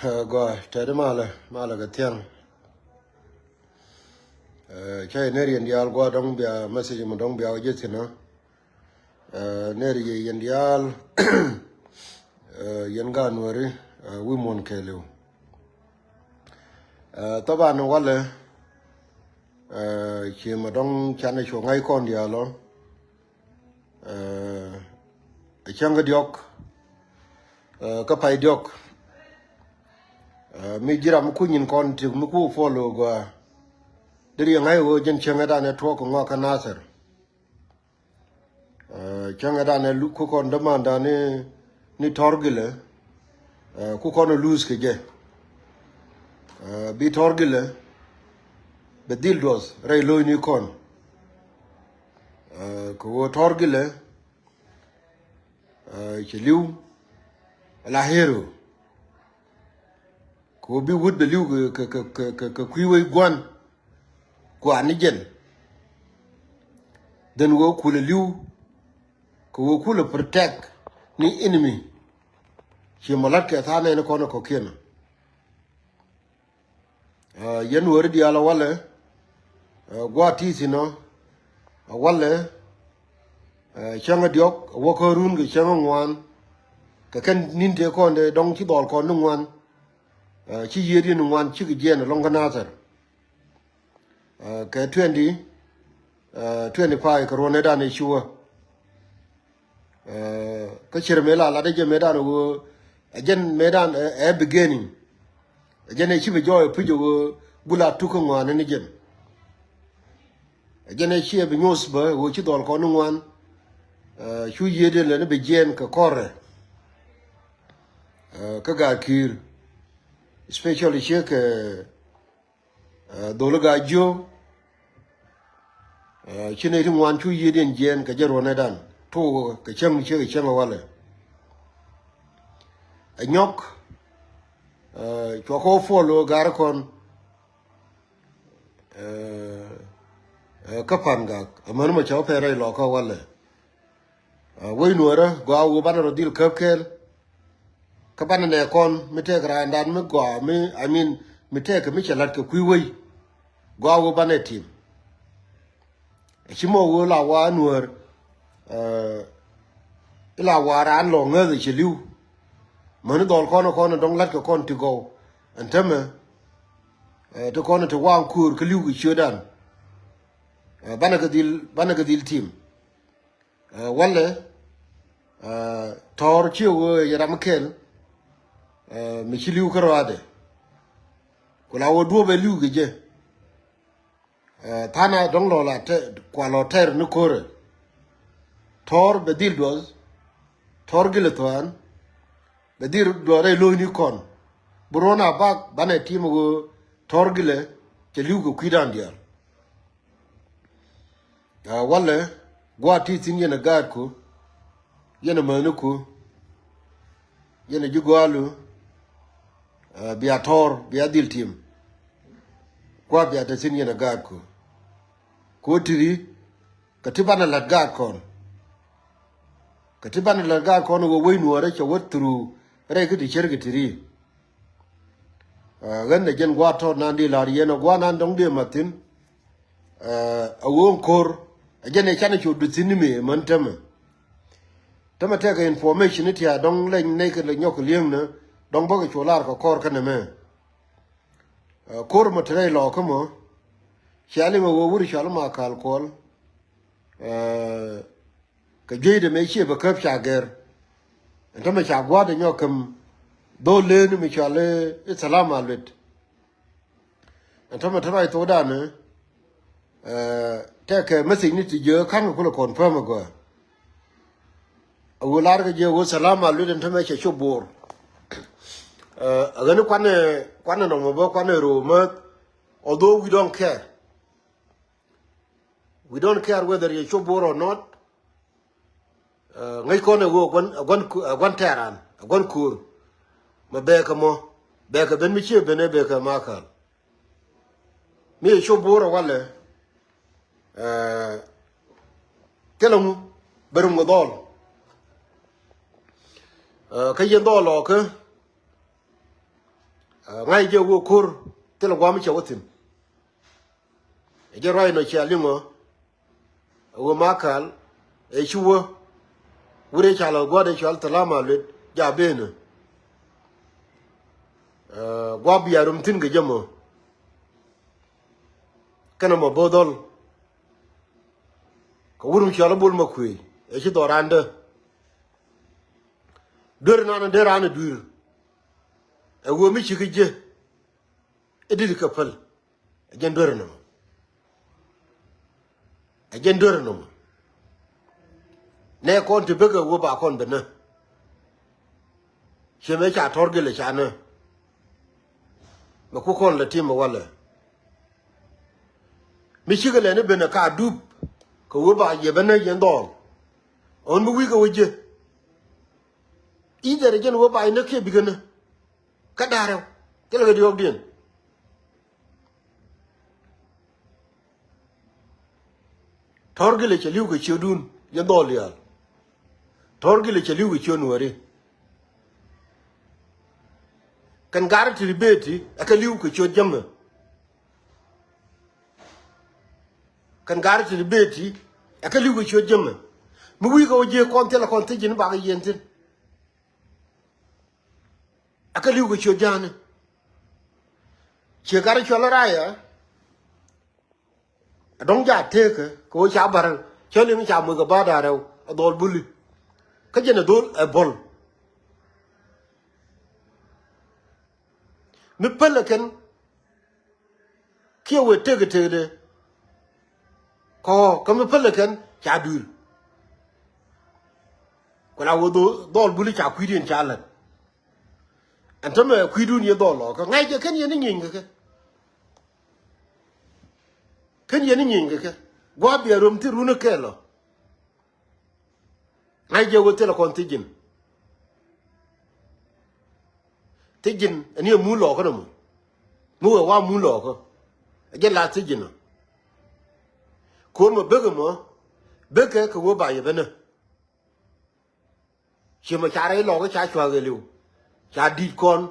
Go tede mala ga tiang chai neri indial go dong bia message mo dong bia Jiɛth na neri indial yen ga nuori wi mon kelu taban wala chi mo dong chane cho ngai kon dia lo changa diok ka pai diok mi jiram kunyin kon ti mu ku follow go diri ngai wo jen changa da ne to ko ngaka nasar changa da ne lu ku kon demanda ni torgile ku kon lose ke je bi torgile be dildos ray lo ni kon ko torgile ci liw la hero ko bi wud be liw ka kuiwe gwan kwa ni jen den wo kula liw ko wo kula protect ni enemy ci malat ke ta ne ko ko kena yen wori di ala wala gwa ti sino wala changa diok wo ko run ge changa ngwan ka kan nin te ko de dong ci dol ko ngwan ci yedi ngwan ci ge jen long na sar ka 25 ko ne da ne shuwa ka chirme la de je medan wo ajen medan beginning ajen ci be joy pujo wo bula tu ko ngwan ni jen ajen ci be nyos ba wo ci dol ko ngwan shu yede le ne be jen ka kore ka ga kir especially che ke dolo ga jo chine ri ngwan chu yede jen ka jero ne dan to ka chem che chem wala anyok ko follow gar kon ka panga amanu ma chaw pere lo ko wala we nuora go ban ro dil kapkel ka ban ne kon mite gra ndan me go me I mean mite ka mi chalat ka kuiwe go ban ne team chimo wo la wa nuor ila waran lo nge chi liu man dol kono dong lat ka kon to go antame to kono to wan kur ka liu ki chodan bana ka dil team wala tor chi wo yaram kel mi chi liu karade kula wo do be liu ge tana dong lo la te kwa lo ter ni kore tor be dil dos tor giletan be dir do re lo ni kon burona bak bana team go tor gile ke liu go kwidan dia wala gwa ti tin yana gad ko yana manu ko yana jugwalu biya tor biya dil team kwa biya ta tin yana gad ko tiri katibana la gad kon katibana la gad kon go we nuore che wotru re gidi chergi tiri ganna jen gwa to nandi la yeno gwa nan dong de matin awon kor ajene chana chu dutin me mantama tama take information it ya dong len ne ke le nyok lieng na dong bo ke cholar ko kor kana me kor mo tre lo ko mo chali mo wo wuri chal ma kal kol ka jeide me che ba kap chager tama cha gwa de nyokam do le ni me chale salam alet tama try to da ne take message ni ti je kan ko confirm go wo lar ge je wo salam alet tama che chobor agani kwane no mo bo kwane ro ma although we don't care whether you chobor or not ngai kone wo gon teran gon kur ma be ka ben mi che bene be ka makal mi chobor wala kelamu berum godol ka yendo lo ka ngai je wo kur te lo gwa mi chawotin je roi no cha lingo wo makal e chuwo wure cha lo gwa de chal talama le ja bene gwa biarum tin ge jamo kana mo bodol ko wurum cha lo bul ma khui e chi dorande dur na de rana dur e wo mi chi ge e di ka pal ajen dur no ajen dur no ne kon te bega wo ba kon bena che me cha torgele cha na ma ku kon la tim wala mi chi gele ne bena ka dub ko wo ba ye bena yen dol on mu wi ko je ide gen wo ba ne ke bigana ka daro ke la di ogdien torgele che liu ko chodun yen dol ya torgile che liu ko chonwari kan gar ti beti aka liu ko chodjam kan gar ti beti aka liu ko chodjam mu wi ko je konte la konte jin ba ga yentin aka liu ko chodjana che gar chola raya dong ja teke ko cha bar chole mi cha mu ga ba da raw dol buli ka jena dol e bol mi pelaken ki we tege tege ko mi pelaken cha dur ko la wo dol buli cha kwidin cha lan antame kwidun ye dol lo ko ngai je ken ye ni ngin ke ken ye ni ngin ke gwa bi rom ti runa kelo ngai je wo tele kon tijin ani mu lo ko no mu wa mu lo ko je la tijin ko mo bege ko wo ba ye bena chi ma cha re lo ko cha chwa ge liu cha di kon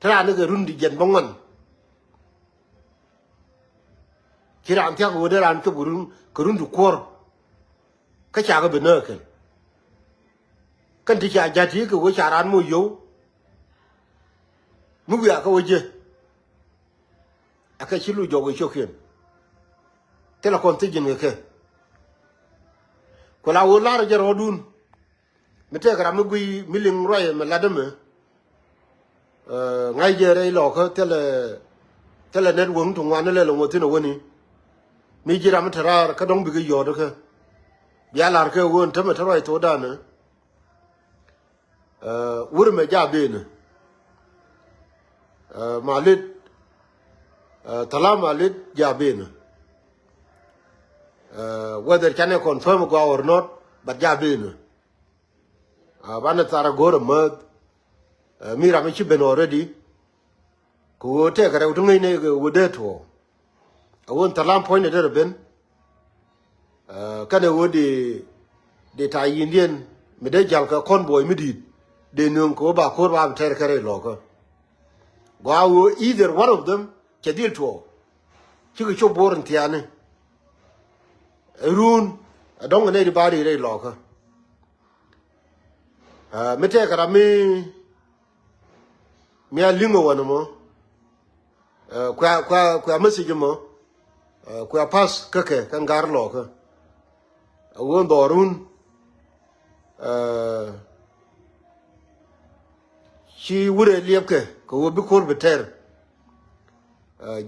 tra ne ge run di jen bongon ki ran ta ko de ran ko run du kor ka cha ga bena ke kan ti cha ja ti ko wo cha ran mo yo mu ya ko je aka chi lu jo go chokien te la kon ti jin ke ko la wo la ja rodun mi te gra mi gui mi ling roye me ladame ngai je re lo ko tele net wong tu ngwan le lo mo tin woni mi jira mi tara ka dong bi ge yo do ke ya lar ke won te me tara to da ne wur me ja be ne malit tala malit ja be ne whether can I confirm go or not but ja be ne bana tara gora mad mi ra mi chi ben already ko te kare utu ngai ne go de to awon talam point de ben kana wodi de ta indian mi de jal ka kon boy mi dit de nung ko ba ter kare lo ko go either one of them ke dil to chi ko boren tiane run adong ne di bari re lo ko mi te kara mi alingo wana mo kwa message mo kwa pass kake kan gar lo ka won dorun chi wure liepke ko wo bi kor beter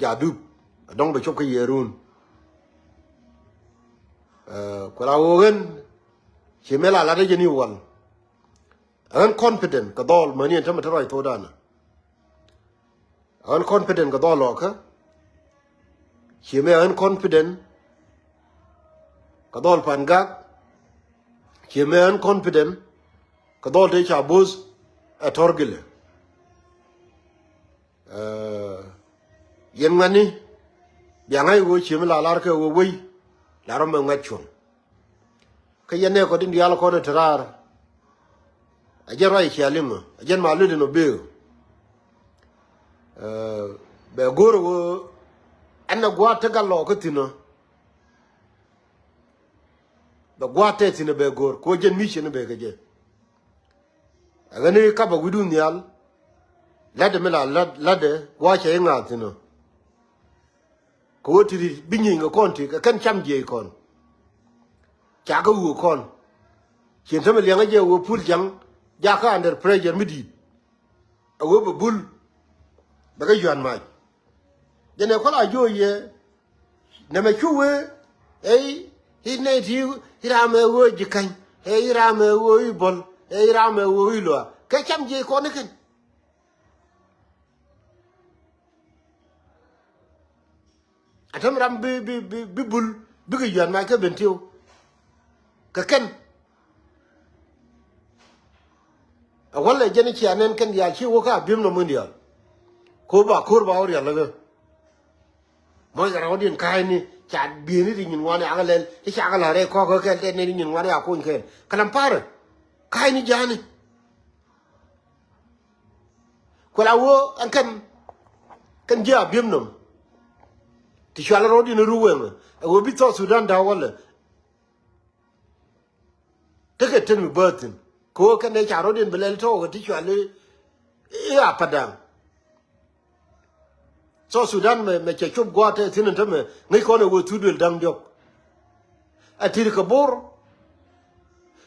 jadu dong be chok yerun ko la wogen chi mela la de jeni wal an confident ka dol mani en tamata roi to dana an confident ka dol ka chi me an confident ka dol panga chi me an confident ka dol de cha bus a torgile yen ngani biangai wo chi me la lar ka wo wi la ro me ngachon ka yene ko din dial ko de trar ajen rai chialima ajen malude no be be gor wo anna gwa te gallo ko tino be gwa te tino be gor ko jen mission be ke je agani ka ba gudu nyal lade mela lade gwa che nga tino ko tiri binyi nga konti ka kan cham je kon cha ko wu kon chen tama lianga je wo pul jang ja ka under pressure midi awo be bul ba ga yuan mai jene ko la jo ye na me chuwe hi ne ti ira me wo jikan ira me wo ibol ira me wo ilo ka cham je ko ne ken atam ram bi bul bi ga yuan mai ka bentiu ka ken awalla jene ci anen ken ya ci wo ka bim no mundial ko ba kur ba ori alaga mo ga rawdin kai ni cha bi ni din wani agalel ci agala re ko ken te ni din wani akun ken kalam par kai ni jani ko la wo an kan ja bim no ti shala rawdin ruwen wo bi to Sudan da wala take ten mi batin ko kan ne charo din belel to ko ti chale ya padang so Sudan me che chup goate tin ta me ngai ko ne wo tudul dang jok a tir ka bor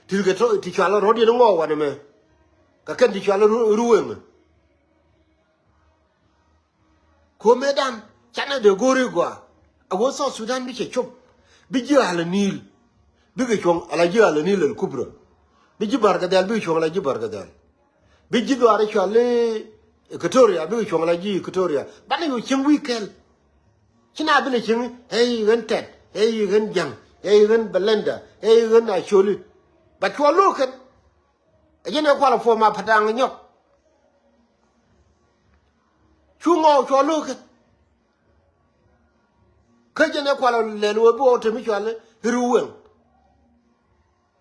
tir ka to ti chalo rodi no ngo wa ne me ka kan ti chalo ruwen ko medan chana de gori gwa a wo so Sudan bi che chup bi ji ala nil bi ga chong ala ji ala nil al kubra biji barga dal bi chong la ji barga dal biji do are chale Equatoria bi chong la ji Equatoria bana yo chim weekend kina bi ne chim ren tet ren jang ren belenda ren a choli ba to lokan ajene kwala fo ma padang nyok chungo cho lokan kajene kwala le lo bo to mi chale ruwen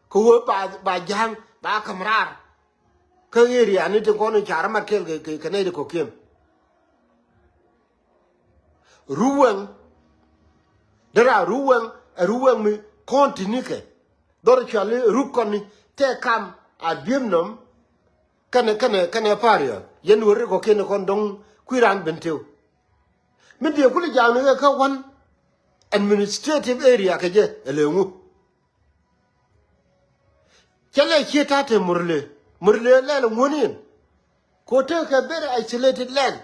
ko ba jang ba kamrar ka eri ani te kono chara markel ke ne ko kem ruwen mi kontinike dor chale rukoni te kam adimnom kana paria yen wori ko ken kon dong kuiran bentew min de kuli jamu ka wan administrative area ke je elengu chale chita te murle le ngonin ko te ka very isolated land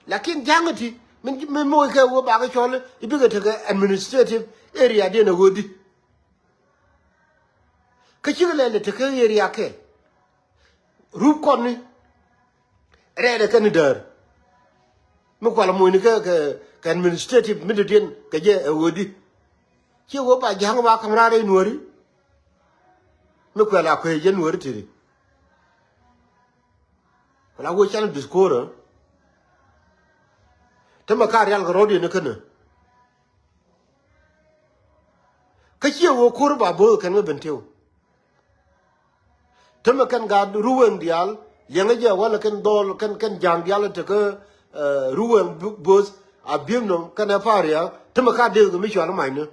lakin jangati min mo ka wo ba ga chole ibiga te ka administrative area de na godi ka chigale te ka area ke rup konni rede kan dar mo kwala mo ni ka administrative midden ka je godi chi wo ba jang ba kamra re nuori me kwala ko yen wori tiri wala wo chan discours tama ka real rodi ne kana ka ci wo kurba bo kan me bentew tama kan ga ruwen dial yanga je wala kan dol kan jang dial te ka ruwen bos abim no kana faria tama ka de mi chwa mai ne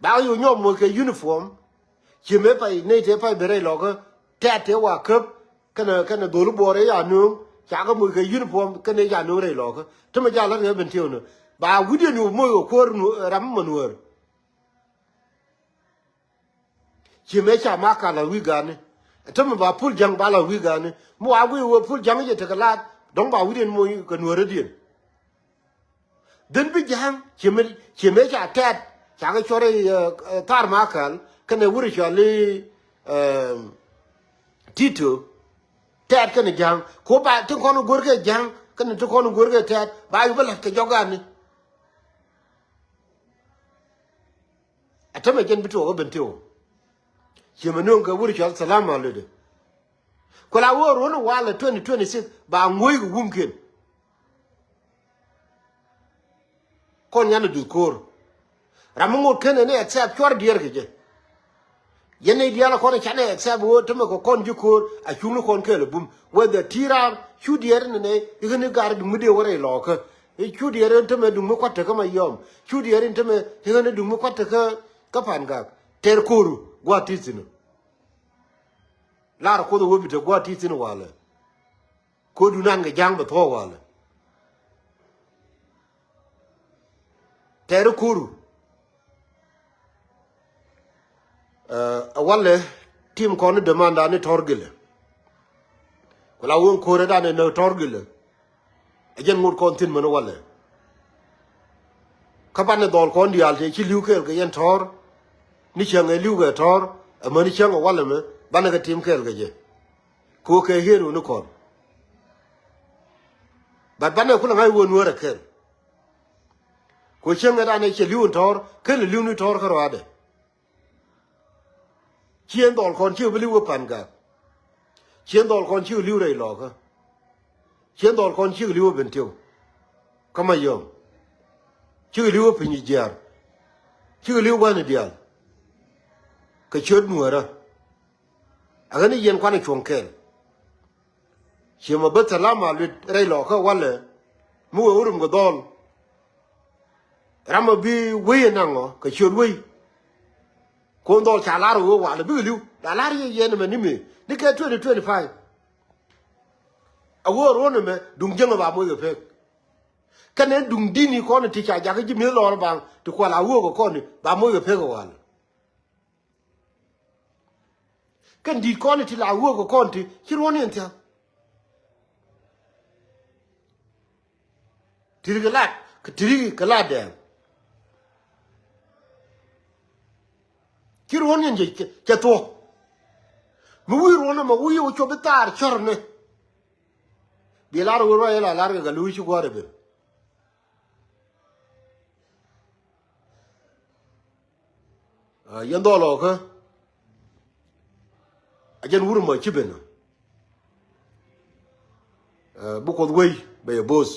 ba yo nyom mo ke uniform chi me pai ne te pai bere lo ko te wa kep kana do lu bore ya nu cha ko mo ke uniform kana ya nu re lo ko to ma ja la re ben tio no ba gu de nu mo yo ko nu ram mo nu chi me cha ma ka la wi ga ne to ma ba pul jang ba la wi ga ne mo a wi wo pul jang je te ka la dong ba wi de mo ko nu re din den bi jang chi me cha tet chaga chore tar makal kane wuri chali tito tat kane jang ko ba tin kono gorge jang kane to kono gorge tat ba yu bala ke jogani atame jen bito go bentio chimano ga wuri chal salam alede ko la woro no wala 2026 ba ngoy go gumken kon yana du kor ramungo kene ne accept chor dier ke je yene dia la kon chane except wo to me ko kon jukur a chunu kon kele bum whether tira chu dier ne igene gar du mude wore lo ka e chu dier to me du mu kwata ka ma yom chu dier to me igene du mu kwata ka pan ga ter kuru gwa titino lar ko do wobi to gwa titino wala ko du nan ga jang ba to wala ter kuru wala tim ko ne demanda ne torgile wala won ko re da ne no torgile ajen ngur kon tin man wala ka ban dol kon dial te chi liu kel ga yen tor ni chang e liu ga tor amani chang wala me ban ga tim kel ga je ko ke heru no kon ban ne kula ngai won wora kel ko chang da ne chi liu tor kel liu ni tor ka ro ade chien dol kon chiu liu pan ga chien dol kon chiu liu rei lo ka chien dol kon chiu liu ben tiu kama yom chiu liu pin ni jar chiu liu wa ni dial ka chod nuara agani yen kwana chonkel chima batalama lut rei lo ka wala mu urum go dol rama bi we nango ka chod we ko ndol chala ro wa le bi liu da la ri yen me ni me ni ke 2025 awo ro ne me dung jenga ba mo yo pe kanen dung dini ko ne ti cha ja ji mi lo bang to ko la wo ko ni ba mo yo pe ko wala kan di ko ne ti la wo ko ti ki ro ne ntia ti ga la ka ti ga la de ki ro ne je ke to mu wi ro ne ma wi o cho betar chor ne bi la ro ro la la ga lu chi ko re be yan do lo ka ajen wuru ma chibena bu ko we be boss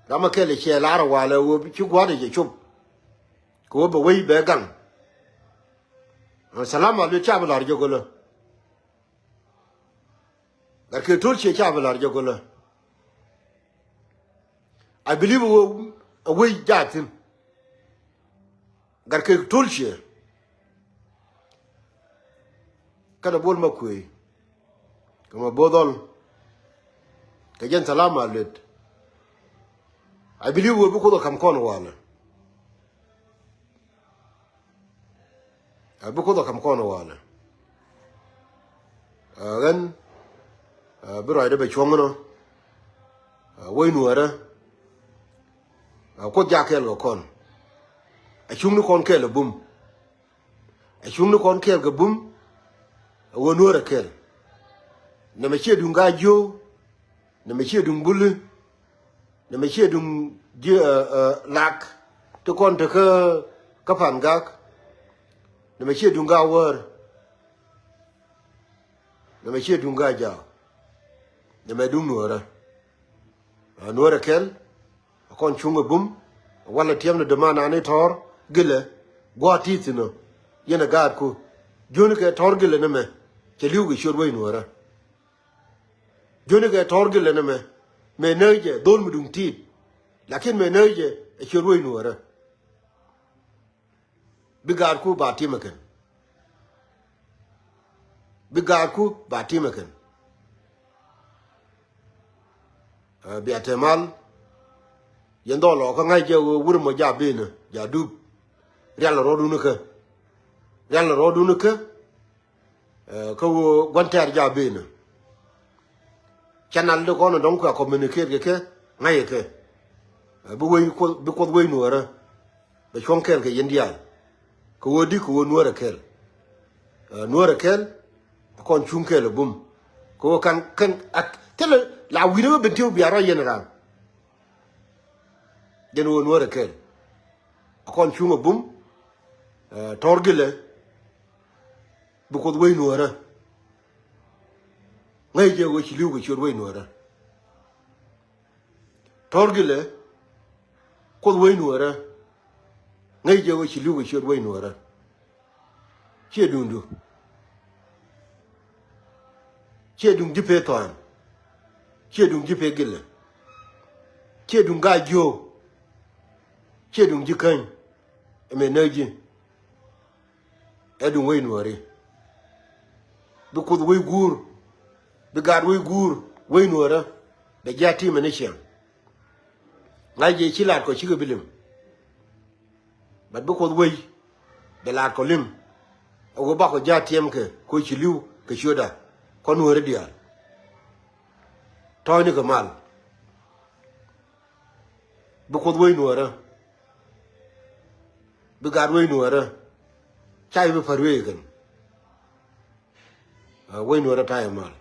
rama kele che la ro wala wo chi ko de je chup ko be we be gang salama le cha blar jo golo dar ke tul che cha blar jo golo I believe we jatin gar ke tul che kada bol makui kama bodol ka jen salama let I believe we buko kam kon wala buko kam kon wala gan biro ide be chongono we nuara ko jakel go kon a chungnu kon kel bum a chungnu kon kel ga bum wo nuara kel na me che dunga jo na me che dung bulu na me che dung lak to kon to ka pan gak na me che dunga wor na me che dunga ja na me dung nuara kel kon chunga bum wala tiam na demana ne tor gele gwa titino yena gad ku joni ke tor gele ne me ke liu ge shor we nuara joni ke tor gele ne me neje dol mudung tit lakin me neje e shor we nuara bigar ku ba timaken bigar ku ba timaken biatemal yendo lo ka ngai je wur mo ja bene ja du real ro du ne ke ko gonter ja bene channel de ko no don ko communicate ke ngai ke bu ko we no ra be chonkel ke yendial ko wodi ko no ra kel kon chunkel bum ko kan ak tele la wido be tiu biaro yenran den wo nuara kel akon chunga bum torgile bu ko we nuara ngai je wo chiliu go chor we nuara torgile ko we nuara ngai je wo chiliu go chor we nuara chia đùng đu chia đùng jipe toan chia đùng jipe gile chia đùng ga jo chia đùng jikany energy edung wey nuari because we gur the god we gur wey nuara the jati manisha ngai je chilat ko chiga bilim but because we the la ko lim o ba ko jati em ke ko chiliu ke shoda ko nuara dia to ni ko mal because we nuara the god we nuara chai be farwe kan we nuara ta mal